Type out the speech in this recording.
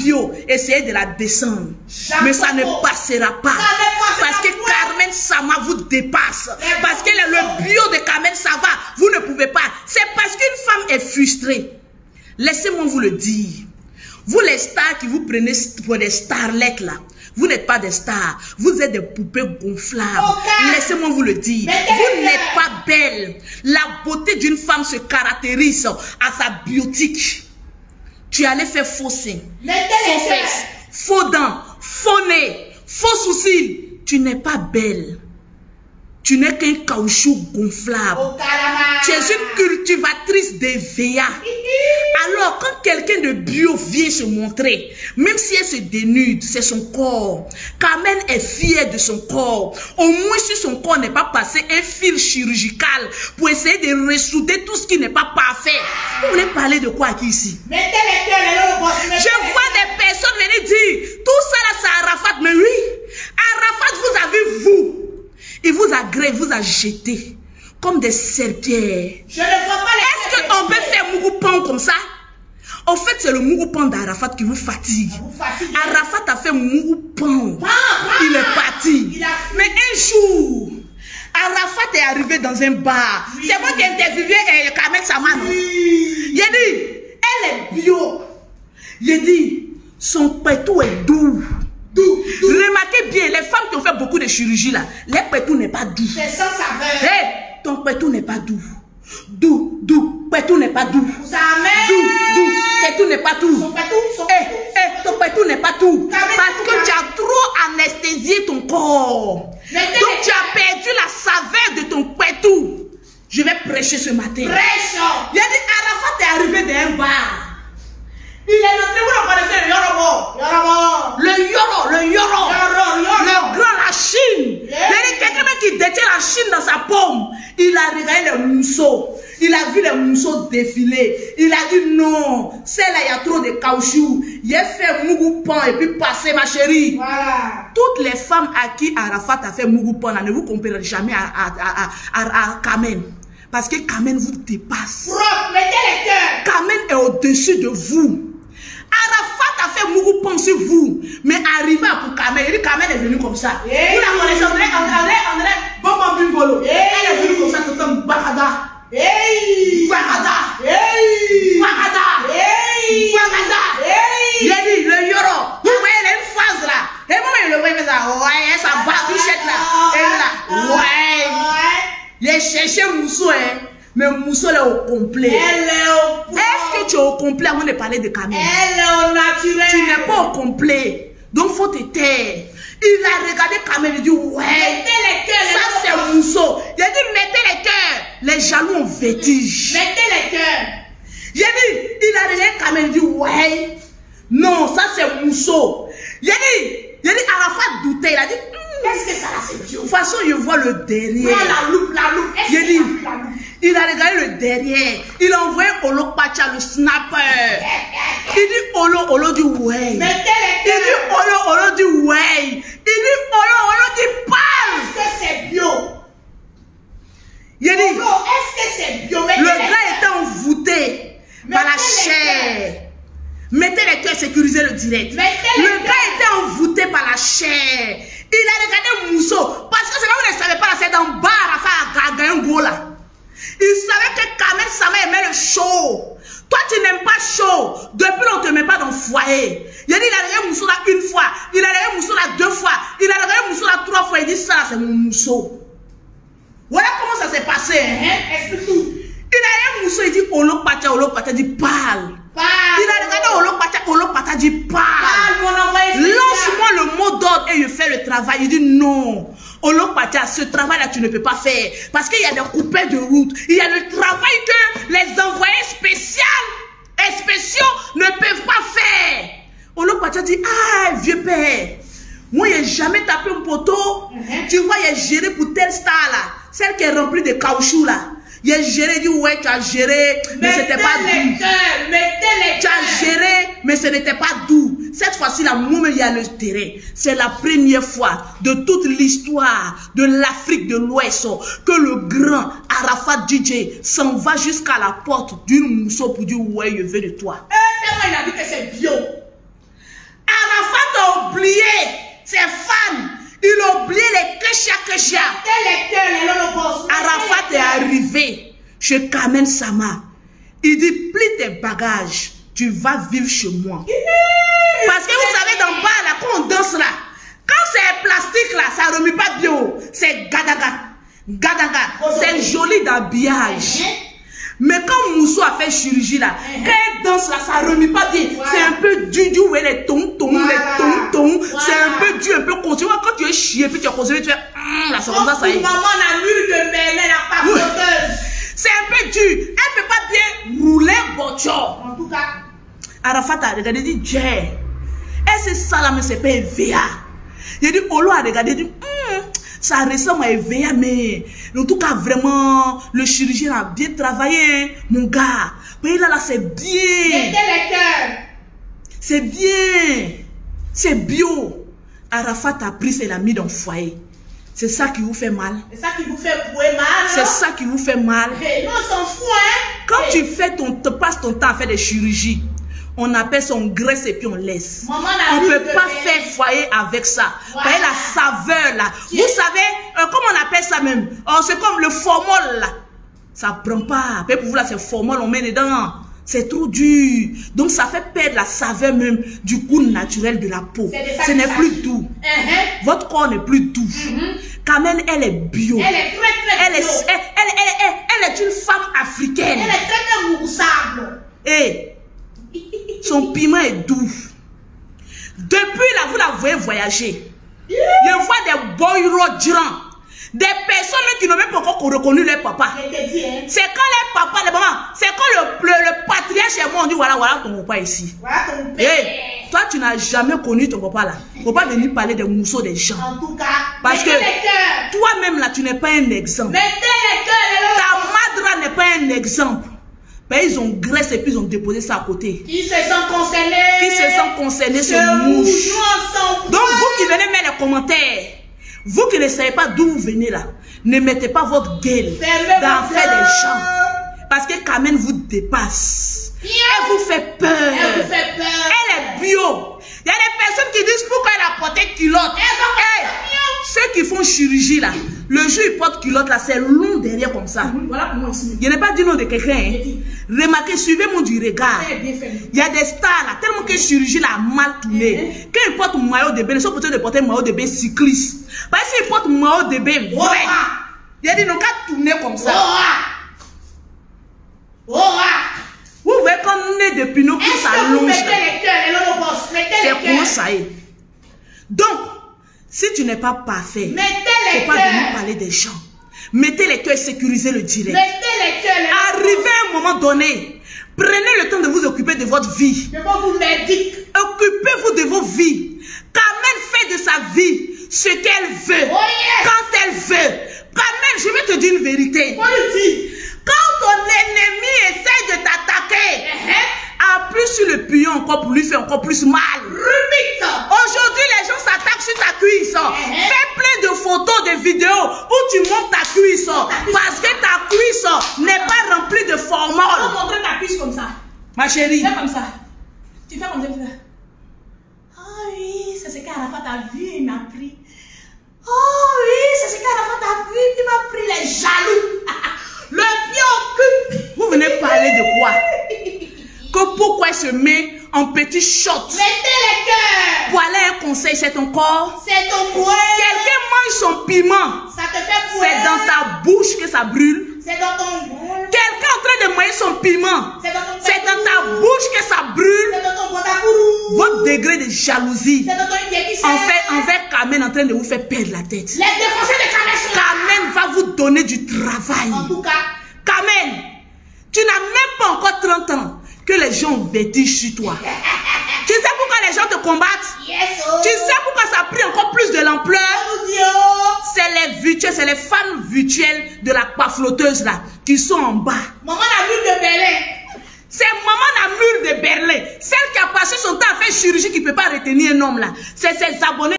bio, essayez de la descendre. Mais ça ne passera pas. Parce que Carmen Sama vous dépasse. Parce que le bio de Carmen Sama, vous ne pouvez pas. C'est parce qu'une femme est frustrée. Laissez-moi vous le dire. Vous les stars qui vous prenez pour des starlettes là, vous n'êtes pas des stars. Vous êtes des poupées gonflables. Laissez-moi vous le dire. Vous n'êtes pas belle. La beauté d'une femme se caractérise à sa biotique. Tu allais faire faux seins, faux fesses, faux dents, faux nez, faux sourcils. Tu n'es pas belle. Tu n'es qu'un caoutchouc gonflable. Tu es une cultivatrice de VA. Alors, quand quelqu'un de bio vient se montrer, même si elle se dénude, c'est son corps. Carmen est fière de son corps. Au moins, si son corps n'est pas passé un fil chirurgical pour essayer de ressouder tout ce qui n'est pas parfait. Vous voulez parler de quoi qui ici? Je vois des personnes venir dire, tout ça là, c'est Arafat. Mais oui, Arafat vous avez vous. Il vous a gré, vous a jeté comme des serpillères. Je ne vois pas les. Est-ce qu'on peut faire Mougoupan comme ça? En fait, c'est le Mougoupan d'Arafat qui vous fatigue. Arafat a fait Mougoupan. Il est parti. Mais un jour, Arafat est arrivé dans un bar. Oui. C'est moi qui ai interviewé Carmen Sama. Il a dit, elle est bio. Il a dit, son pétou est doux. Remarquez bien, les femmes qui ont fait beaucoup de chirurgie là, les pétou n'est pas doux. C'est sans saveur. Hey, ton pétou n'est pas doux. Doux, pétou n'est pas doux. Doux, pétou n'est pas doux. Ton pétou n'est pas doux. Parce que tu as trop anesthésié ton corps. Donc tu as perdu la saveur de ton pétou. Je vais prêcher ce matin. Il a dit, Arafat est arrivé d'un bar. Il est notre, vous connaissez le Yorobo. Le Yoro. Le grand, la Chine. Il y a quelqu'un qui détient la Chine dans sa paume. Il a regardé les mousseaux. Il a vu les mousseaux défiler. Il a dit non, celle-là, il y a trop de caoutchouc. Il a fait Mougoupan et puis passé, ma chérie. Voilà. Toutes les femmes à qui Arafat a fait Mougoupan, ne vous comparez jamais à Carmen. Parce que Carmen vous dépasse. Mettez les cœurs. Carmen est au-dessus de vous. Arafat a fait Mougoupan sur vous, mais arrivé pour Carmen, il dit Carmen est venue comme ça. Vous la connaissez, on dirait Bonbon Bingolo. Elle est venue comme ça, tout comme Bakada. Bakada. Il a dit le Yoro. Vous voyez, il y a une phase là. Et moi, il le voit, ça, ouais, sa barbichette là. Et là, ouais. Il a cherché Moussou, hein. Mais Mousso est au complet. Est-ce que tu es au complet avant de parler de Carmen? Elle est au naturel. Tu n'es pas au complet. Donc il faut te taire. Il a regardé Carmen, il dit ouais. Mettez les cœurs. Ça c'est Mousso. Il a dit mettez les cœurs. Les jaloux ont vertige. Mettez les cœurs. Il a regardé Carmen, il dit ouais. Non, ça c'est Mousso. Il a dit Arafat doutait. Il a dit qu'est-ce que ça là c'est Dieu. De toute façon, je vois le derrière. La loupe. Il a regardé le derrière. Il a envoyé Olo Pacha, le snapper. Il dit Olo dit ouais. Il dit Olo dit ouais. Il dit Olo dit parle. Est-ce que c'est bio? Il a dit est-ce que c'est bio? Le gars était envoûté par la chair. Mettez les cœurs, sécurisez le direct. Le gars était envoûté par la chair. Il a regardé Mousso. Parce que c'est là où il ne savait pas, c'est dans le bar à gagner un goal là. Il savait que Carmen Sama aimait le show. Toi, tu n'aimes pas show. Depuis, on ne te met pas dans le foyer. Il a dit, il a regardé Mousso là une fois. Il a regardé Mousso là 2 fois. Il a regardé Mousso là 3 fois. Il dit, ça, c'est mon Mousso. Voilà comment ça s'est passé. Explique tout. Il a regardé Mousso, il dit, Olo Pacha, dit, parle. Il a regardé Olo Pacha, dit, parle. Lance-moi le mot d'ordre et je fais le travail. Il dit, non. Olo Pacha, ce travail-là, tu ne peux pas faire. Parce qu'il y a des coupés de route. Il y a le travail que les envoyés spéciaux ne peuvent pas faire. Olo Pacha dit, ah, vieux père, moi, je n'ai jamais tapé un poteau. Tu vois, il a géré pour telle star là. Celle qui est remplie de caoutchouc là. Il a géré, dit, ouais, tu as géré, mais c'était pas doux. Tu as géré, mais ce n'était pas doux. Cette fois-ci, là, moi, il y a le terrain. C'est la première fois de toute l'histoire de l'Afrique de l'Ouest que le grand Arafat DJ s'en va jusqu'à la porte d'une Mousso pour dire, ouais, je veux de toi. Il a dit que c'est bio. chez Carmen Sama. Il dit, plie tes bagages, tu vas vivre chez moi. Parce que vous savez, dans le bas, là, quand on danse là, quand c'est plastique là, ça ne remue pas bien haut. C'est gadaga. Gadaga. C'est joli d'habillage. Mais quand Moussou a fait chirurgie là, quand elle danse là, ça ne remue pas bien. C'est un peu dur, où les tons, les tons. C'est un peu dur, un peu continu. Quand tu es chié, puis tu as continué, tu fais, là, c'est comme ça y est. Maman a mûri de Berlin, la pavoteuse. C'est un peu dur. Elle ne peut pas bien rouler voiture. En tout cas. Arafat a regardé, il dit, Jay, est-ce que ça là, mais c'est pas EVA? Il dit, Olo a regardé, il dit, ça ressemble à EVA, mais en tout cas, vraiment, le chirurgien a bien travaillé, mon gars. Mais là, c'est bien. C'est bien. C'est bio. Arafat a pris, c'est l'a mis dans le foyer. C'est ça qui vous fait mal. C'est ça qui vous fait pouer mal. C'est ça qui vous fait mal. Non, on s'en fout, hein. Quand tu passes ton temps à faire des chirurgies, on appelle ça, on graisse et puis on laisse. On ne peut pas faire foyer avec ça. Voilà. Vous voyez la saveur là. Vous savez, comment on appelle ça même? Oh, c'est comme le formol là. Ça prend pas. Pour vous là, c'est formol, on met dedans. C'est trop dur. Donc ça fait perdre la saveur même du goût naturel de la peau. Ce n'est plus doux. Votre corps n'est plus doux. Carmen, elle est bio. Elle est très bio. Elle est une femme africaine. Elle est très moussable. Et son piment est doux. Depuis là, vous la voyez voyager. Je vois des boyrodjans. Des personnes qui n'ont même pas encore reconnu leur papa. C'est quand les papas, les mamans, c'est quand le patriarche est mort, on dit voilà ton papa ici. Voilà ton père. Hey, toi, tu n'as jamais connu ton papa là. Il ne faut pas venir parler des mousseaux des gens. En tout cas, parce que toi-même là, tu n'es pas un exemple. Ta madre n'est pas un exemple. Ben, ils ont graissé et puis ils ont déposé ça à côté. Qui se sent concerné? Qui se sent concerné, se mouche. Donc, vous qui venez mettre les commentaires, vous qui ne savez pas d'où vous venez là, ne mettez pas votre gueule dans faire des gens. Parce que Carmen vous dépasse. Elle vous fait peur. Elle vous fait peur. Elle est bio. Il y a des personnes qui disent pourquoi elle a porté culotte. Ceux qui font chirurgie là, le jour ils portent culotte là, c'est long derrière comme ça. Voilà pour moi ici. Je n'ai pas dit nom de quelqu'un. Hein. Remarquez, suivez-moi du regard. Il y a des stars là, tellement que chirurgie là a mal tourné. Quand ils portent un maillot de bain, ils sont peut-être de porter un maillot de bain cycliste. Parce qu'ils portent un maillot de bain vrai. Il y a des noms qui tourner comme ça. Vous voyez qu'on est depuis nos pieds, ça longe. C'est comment ça est. Donc, si tu n'es pas parfait, il ne faut pas venir parler des gens. Mettez les cœurs et sécurisez le direct. Arrivez à un moment donné, prenez le temps de vous occuper de votre vie. Occupez-vous de vos vies. Carmen fait de sa vie ce qu'elle veut, quand elle veut. Carmen, je vais te dire une vérité. Quand ton ennemi essaie de t'attaquer, appuie sur le pion encore pour lui faire encore plus mal. Aujourd'hui, les gens s'attaquent sur ta cuisse. Fais plein de photos, de vidéos où tu montes ta cuisse. Parce que ta cuisse n'est pas remplie de formol. On va montrer ta cuisse comme ça. Ma chérie. Tu fais comme ça. Tu fais comme ça. Oh oui, c'est ce qu'Arafat a vu, il m'a pris. Oh oui, c'est ce qu'Arafat a vu, il m'a pris les jaloux. Le pion. Vous venez parler de quoi? Que pourquoi il se met en petit short? Mettez les cœurs. Pour aller à un conseil, c'est ton corps. C'est ton corps. Quelqu'un mange son piment. Ça te fait pouvoir. C'est dans ta bouche que ça brûle. C'est dans ton boule. Quelqu'un est en train de manger son piment. C'est dans ton C'est dans ta bouche que ça brûle. C'est dans ton botakourou. Votre degré de jalousie. C'est dans ton inquiétude. Envers Carmen en train de vous faire perdre la tête. Les défenseurs de Carmen sont là. Carmen va vous donner du travail. En tout cas. Carmen, tu n'as même pas encore 30 ans que les gens ont vertige sur toi. Tu sais pourquoi les gens te combattent? Tu sais pourquoi ça a pris encore plus de l'ampleur? C'est les virtuels, c'est les fans virtuelles de la pafloteuse là, qui sont en bas. Maman Namur de Berlin. C'est Maman Namur de Berlin. Celle qui a passé son temps à faire chirurgie qui ne peut pas retenir un homme là. C'est ses abonnés.